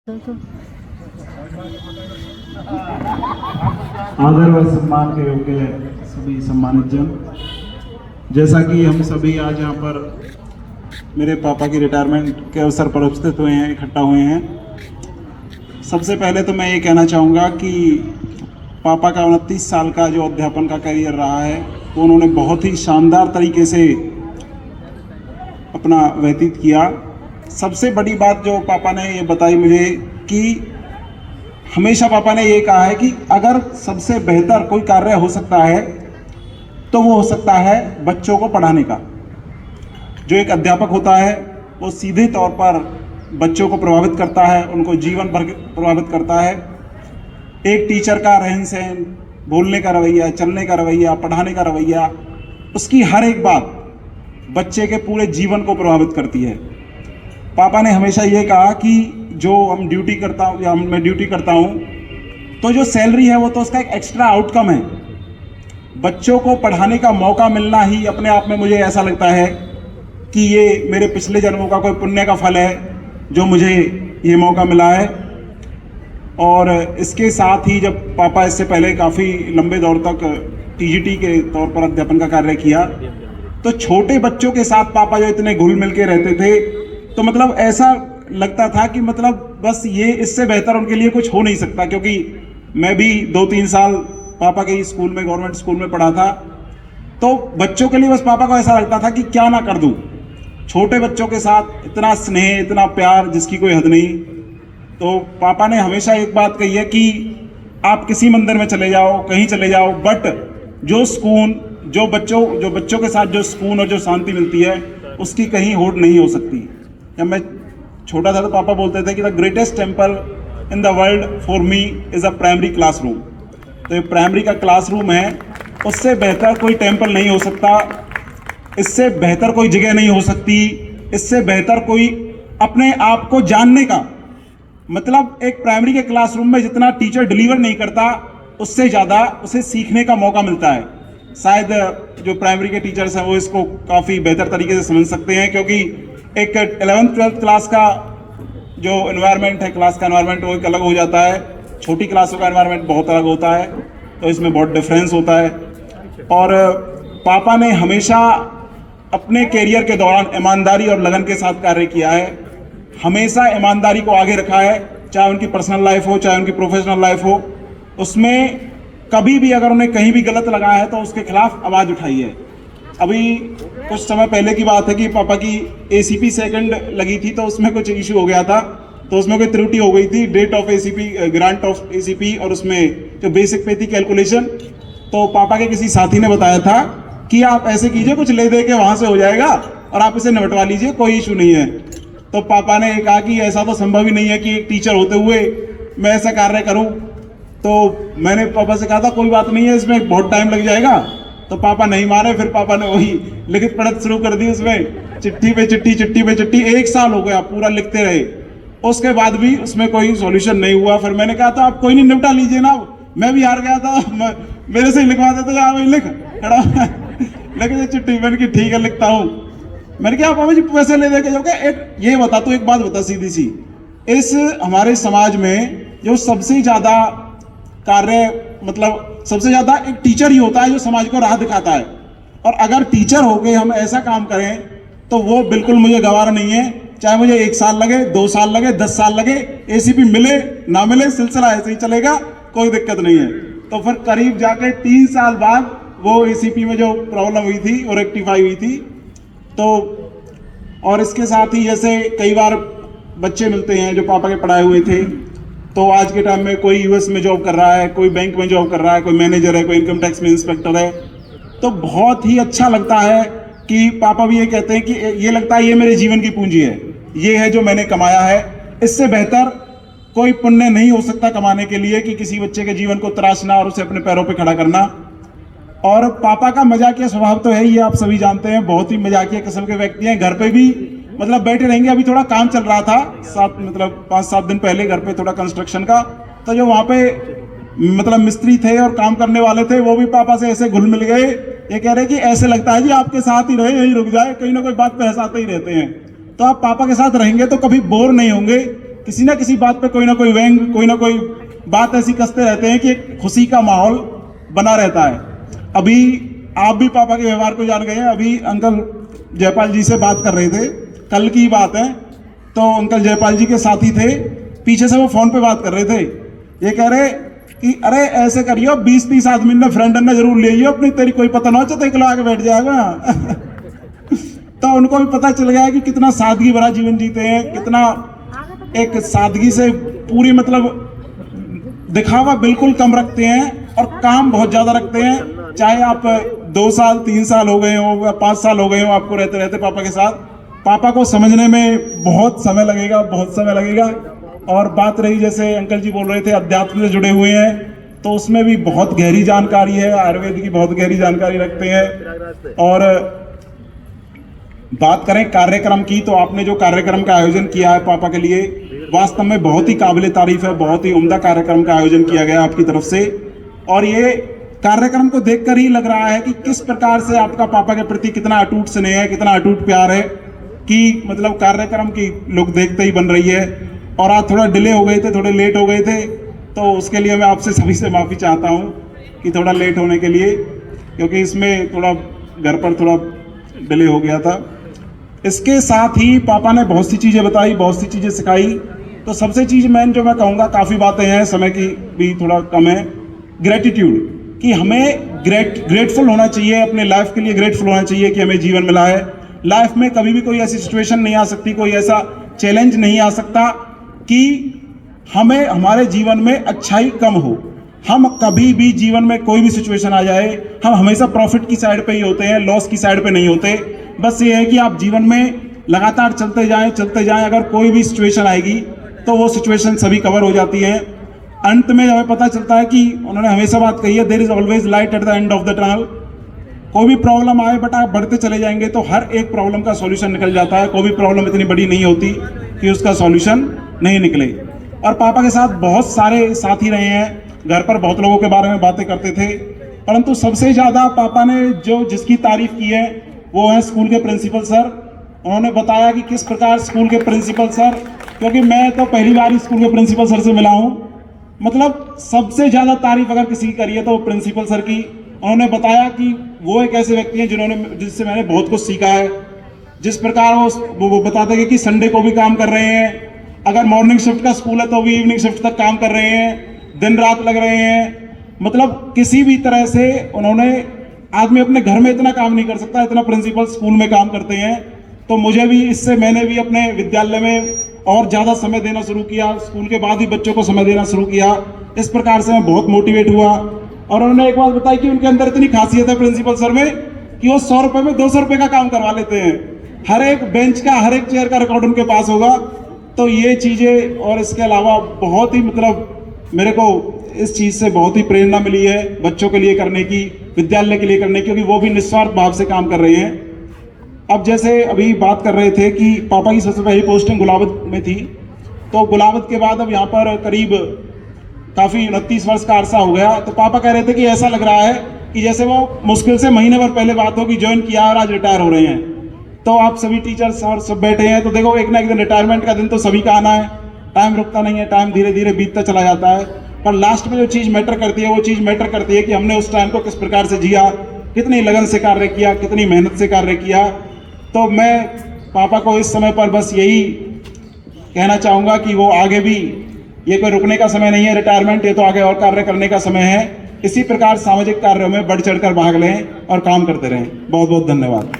आदर व सम्मान के योग्य सभी सम्मानित जन, जैसा कि हम सभी आज यहाँ पर मेरे पापा की रिटायरमेंट के अवसर पर उपस्थित हुए हैं, इकट्ठा हुए हैं। सबसे पहले तो मैं ये कहना चाहूँगा कि पापा का 29 साल का जो अध्यापन का करियर रहा है, तो उन्होंने बहुत ही शानदार तरीके से अपना व्यतीत किया। सबसे बड़ी बात जो पापा ने ये बताई मुझे कि हमेशा पापा ने ये कहा है कि अगर सबसे बेहतर कोई कार्य हो सकता है तो वो हो सकता है बच्चों को पढ़ाने का। जो एक अध्यापक होता है वो सीधे तौर पर बच्चों को प्रभावित करता है, उनको जीवन भर प्रभावित करता है। एक टीचर का रहन सहन, बोलने का रवैया, चलने का रवैया, पढ़ाने का रवैया, उसकी हर एक बात बच्चे के पूरे जीवन को प्रभावित करती है। पापा ने हमेशा ये कहा कि जो हम ड्यूटी करता हूँ या मैं ड्यूटी करता हूँ तो जो सैलरी है वो तो उसका एक एक्स्ट्रा आउटकम है। बच्चों को पढ़ाने का मौका मिलना ही अपने आप में मुझे ऐसा लगता है कि ये मेरे पिछले जन्मों का कोई पुण्य का फल है जो मुझे ये मौका मिला है। और इसके साथ ही जब पापा इससे पहले काफ़ी लंबे दौर तक टीजीटी के तौर पर अध्यापन का कार्य किया, तो छोटे बच्चों के साथ पापा जो इतने घुल मिल के रहते थे, तो मतलब ऐसा लगता था कि मतलब बस ये इससे बेहतर उनके लिए कुछ हो नहीं सकता। क्योंकि मैं भी 2-3 साल पापा के स्कूल में, गवर्नमेंट स्कूल में पढ़ा था, तो बच्चों के लिए बस पापा को ऐसा लगता था कि क्या ना कर दूं। छोटे बच्चों के साथ इतना स्नेह, इतना प्यार जिसकी कोई हद नहीं। तो पापा ने हमेशा एक बात कही है कि आप किसी मंदिर में चले जाओ, कहीं चले जाओ, बट जो सुकून, जो बच्चों के साथ जो सुकून और जो शांति मिलती है, उसकी कहीं होड़ नहीं हो सकती। जब मैं छोटा था तो पापा बोलते थे कि the greatest temple in the world for me is a primary classroom. तो ये प्राइमरी का क्लासरूम है, उससे बेहतर कोई टेम्पल नहीं हो सकता, इससे बेहतर कोई जगह नहीं हो सकती, इससे बेहतर कोई अपने आप को जानने का, मतलब एक प्राइमरी के क्लासरूम में जितना टीचर डिलीवर नहीं करता, उससे ज़्यादा उसे सीखने का मौका मिलता है। शायद जो प्राइमरी के टीचर्स हैं वो इसको काफ़ी बेहतर तरीके से समझ सकते हैं, क्योंकि एक 11th-12th क्लास का जो एनवायरनमेंट है, क्लास का एनवायरनमेंट, वो एक अलग हो जाता है। छोटी क्लासों का एनवायरनमेंट बहुत अलग होता है, तो इसमें बहुत डिफरेंस होता है। और पापा ने हमेशा अपने कैरियर के दौरान ईमानदारी और लगन के साथ कार्य किया है। हमेशा ईमानदारी को आगे रखा है, चाहे उनकी पर्सनल लाइफ हो, चाहे उनकी प्रोफेशनल लाइफ हो। उसमें कभी भी अगर उन्हें कहीं भी गलत लगा है तो उसके खिलाफ आवाज़ उठाई है। अभी कुछ समय पहले की बात है कि पापा की ACP सेकंड लगी थी, तो उसमें कुछ इशू हो गया था, तो उसमें कोई त्रुटि हो गई थी, date of ACP, grant of ACP, और उसमें जो बेसिक पे थी कैलकुलेशन। तो पापा के किसी साथी ने बताया था कि आप ऐसे कीजिए, कुछ ले दे के वहाँ से हो जाएगा और आप इसे निपटवा लीजिए, कोई इशू नहीं है। तो पापा ने कहा कि ऐसा तो संभव ही नहीं है कि एक टीचर होते हुए मैं ऐसा कार्य करूँ। तो मैंने पापा से कहा था कोई बात नहीं है, इसमें बहुत टाइम लग जाएगा। तो पापा नहीं मारे, फिर पापा ने वही लिखित पढ़त शुरू कर दी, उसमें चिट्ठी पे चिट्ठी, चिट्ठी पे चिट्ठी, 1 साल हो गया पूरा लिखते रहे। उसके बाद भी उसमें कोई सॉल्यूशन नहीं हुआ। फिर मैंने कहा था आप कोई नहीं, निपटा लीजिए ना। मैं भी हार गया था, मेरे से ही लिखवा देते, वही लिख खड़ा लेकिन चिट्ठी, मैंने की ठीक है लिखता हूँ। मैंने कहा पापा जी पैसे ले देके जाओगे। एक ये बता, तो एक बात बता सीधी सी, इस हमारे समाज में जो सबसे ज़्यादा कार्य, मतलब सबसे ज़्यादा एक टीचर ही होता है जो समाज को राह दिखाता है। और अगर टीचर हो गए हम ऐसा काम करें तो वो बिल्कुल मुझे गवारा नहीं है। चाहे मुझे 1 साल लगे, 2 साल लगे, 10 साल लगे, ACP मिले ना मिले, सिलसिला ऐसे ही चलेगा, कोई दिक्कत नहीं है। तो फिर करीब जाके 3 साल बाद वो ACP में जो प्रॉब्लम हुई थी वो रेक्टिफाई हुई थी। तो और इसके साथ ही जैसे कई बार बच्चे मिलते हैं जो पापा के पढ़ाए हुए थे, तो आज के टाइम में कोई US में जॉब कर रहा है, कोई बैंक में जॉब कर रहा है, कोई मैनेजर है, कोई इनकम टैक्स में इंस्पेक्टर है। तो बहुत ही अच्छा लगता है कि पापा भी ये कहते हैं कि ये लगता है ये मेरे जीवन की पूंजी है, ये है जो मैंने कमाया है। इससे बेहतर कोई पुण्य नहीं हो सकता कमाने के लिए कि किसी बच्चे के जीवन को तराशना और उसे अपने पैरों पे खड़ा करना। और पापा का मजाकिया स्वभाव तो है, ये आप सभी जानते हैं, बहुत ही मजाकिया किस्म के व्यक्ति हैं। घर पे भी मतलब बैठे रहेंगे। अभी थोड़ा काम चल रहा था, 5-7 दिन पहले घर पे थोड़ा कंस्ट्रक्शन का, तो जो वहाँ पे मतलब मिस्त्री थे और काम करने वाले थे, वो भी पापा से ऐसे घुल मिल गए। ये कह रहे कि ऐसे लगता है जी आपके साथ ही रहे, यही रुक जाए, कहीं ना कोई बात पे हंसाते ही रहते हैं। तो आप पापा के साथ रहेंगे तो कभी बोर नहीं होंगे। किसी ना किसी बात पे कोई ना कोई व्यंग, कोई ना कोई बात ऐसी कसते रहते हैं कि एक खुशी का माहौल बना रहता है। अभी आप भी पापा के व्यवहार को जान गए हैं। अभी अंकल जयपाल जी से बात कर रहे थे, कल की बात है। तो अंकल जयपाल जी के साथी थे, पीछे से वो फोन पे बात कर रहे थे। ये कह रहे कि अरे ऐसे करियो, 20-30 आदमी ने फ्रेंड ने जरूर ले लियो अपनी, तेरी कोई पता ना हो तो इकलो आके बैठ जाएगा। तो उनको भी पता चल गया है कि कितना सादगी भरा जीवन जीते हैं, कितना एक सादगी से पूरी मतलब दिखावा बिल्कुल कम रखते हैं और काम बहुत ज्यादा रखते हैं। चाहे आप 2 साल 3 साल हो गए हो, 5 साल हो गए हो आपको रहते रहते पापा के साथ, पापा को समझने में बहुत समय लगेगा, बहुत समय लगेगा। और बात रही, जैसे अंकल जी बोल रहे थे अध्यात्म से जुड़े हुए हैं, तो उसमें भी बहुत गहरी जानकारी है, आयुर्वेद की बहुत गहरी जानकारी रखते हैं। और बात करें कार्यक्रम की, तो आपने जो कार्यक्रम का आयोजन किया है पापा के लिए, वास्तव में बहुत ही काबिले तारीफ है, बहुत ही उम्दा कार्यक्रम का आयोजन किया गया आपकी तरफ से। और ये कार्यक्रम को देखकर ही लग रहा है कि किस प्रकार से आपका पापा के प्रति कितना अटूट स्नेह है, कितना अटूट प्यार है, कि मतलब कार्यक्रम की लोग देखते ही बन रही है। और आज थोड़ा डिले हो गए थे, थोड़े लेट हो गए थे, तो उसके लिए मैं आपसे सभी से माफ़ी चाहता हूँ कि थोड़ा लेट होने के लिए, क्योंकि इसमें थोड़ा घर पर थोड़ा डिले हो गया था। इसके साथ ही पापा ने बहुत सी चीज़ें बताई, बहुत सी चीज़ें सिखाई। तो सबसे चीज़ जो मैं कहूँगा, काफ़ी बातें हैं, समय की भी थोड़ा कम है। ग्रेटिट्यूड, कि हमें ग्रेटफुल होना चाहिए, अपने लाइफ के लिए ग्रेटफुल होना चाहिए कि हमें जीवन मिला है। लाइफ में कभी भी कोई ऐसी सिचुएशन नहीं आ सकती, कोई ऐसा चैलेंज नहीं आ सकता कि हमें हमारे जीवन में अच्छाई कम हो। हम कभी भी जीवन में कोई भी सिचुएशन आ जाए, हम हमेशा प्रॉफिट की साइड पे ही होते हैं, लॉस की साइड पे नहीं होते। बस ये है कि आप जीवन में लगातार चलते जाएं। अगर कोई भी सिचुएशन आएगी तो वो सिचुएशन सभी कवर हो जाती है। अंत में हमें पता चलता है कि उन्होंने हमेशा बात कही है, there is always light at the end of the tunnel. कोई भी प्रॉब्लम आए, बट आप बढ़ते चले जाएंगे तो हर एक प्रॉब्लम का सॉल्यूशन निकल जाता है। कोई भी प्रॉब्लम इतनी बड़ी नहीं होती कि उसका सॉल्यूशन नहीं निकले। और पापा के साथ बहुत सारे साथी रहे हैं, घर पर बहुत लोगों के बारे में बातें करते थे, परंतु सबसे ज़्यादा पापा ने जिसकी तारीफ की है वो है स्कूल के प्रिंसिपल सर। उन्होंने बताया कि किस प्रकार स्कूल के प्रिंसिपल सर, क्योंकि मैं तो पहली बार स्कूल के प्रिंसिपल सर से मिला हूँ, मतलब सबसे ज़्यादा तारीफ अगर किसी की करी है तो वो प्रिंसिपल सर की। उन्होंने बताया कि वो एक ऐसे व्यक्ति हैं जिससे मैंने बहुत कुछ सीखा है। जिस प्रकार वो बताते हैं कि संडे को भी काम कर रहे हैं, अगर मॉर्निंग शिफ्ट का स्कूल है तो भी इवनिंग शिफ्ट तक काम कर रहे हैं, दिन रात लग रहे हैं। मतलब किसी भी तरह से उन्होंने, आदमी अपने घर में इतना काम नहीं कर सकता, इतना प्रिंसिपल स्कूल में काम करते हैं। तो मुझे भी इससे, मैंने भी अपने विद्यालय में और ज़्यादा समय देना शुरू किया, स्कूल के बाद ही बच्चों को समय देना शुरू किया। इस प्रकार से मैं बहुत मोटिवेट हुआ। और उन्होंने एक बात बताई कि उनके अंदर इतनी खासियत है प्रिंसिपल सर में कि वो 100 रुपये में 200 रुपये का काम करवा लेते हैं। हर एक बेंच का, हर एक चेयर का रिकॉर्ड उनके पास होगा। तो ये चीज़ें, और इसके अलावा बहुत ही मतलब मेरे को इस चीज़ से बहुत ही प्रेरणा मिली है बच्चों के लिए करने की, विद्यालय के लिए करने की, क्योंकि वो भी निस्वार्थ भाव से काम कर रहे हैं। अब जैसे अभी बात कर रहे थे कि पापा की सबसे पहली पोस्टिंग गुलाबत में थी, तो गुलाबत के बाद अब यहाँ पर करीब काफ़ी 29 वर्ष का अरसा हो गया। तो पापा कह रहे थे कि ऐसा लग रहा है कि जैसे वो मुश्किल से महीने भर पहले बात हो कि ज्वाइन किया और आज रिटायर हो रहे हैं। तो आप सभी टीचर्स और सब बैठे हैं, तो देखो एक ना एक दिन रिटायरमेंट का दिन तो सभी का आना है। टाइम रुकता नहीं है, टाइम धीरे धीरे बीतता चला जाता है, पर लास्ट में जो चीज़ मैटर करती है वो चीज़ मैटर करती है कि हमने उस टाइम को किस प्रकार से जिया, कितनी लगन से कार्य किया, कितनी मेहनत से कार्य किया। तो मैं पापा को इस समय पर बस यही कहना चाहूँगा कि वो आगे भी, ये कोई रुकने का समय नहीं है रिटायरमेंट, ये तो आगे और कार्य करने का समय है। इसी प्रकार सामाजिक कार्यों में बढ़ चढ़कर भाग लें और काम करते रहें। बहुत बहुत धन्यवाद।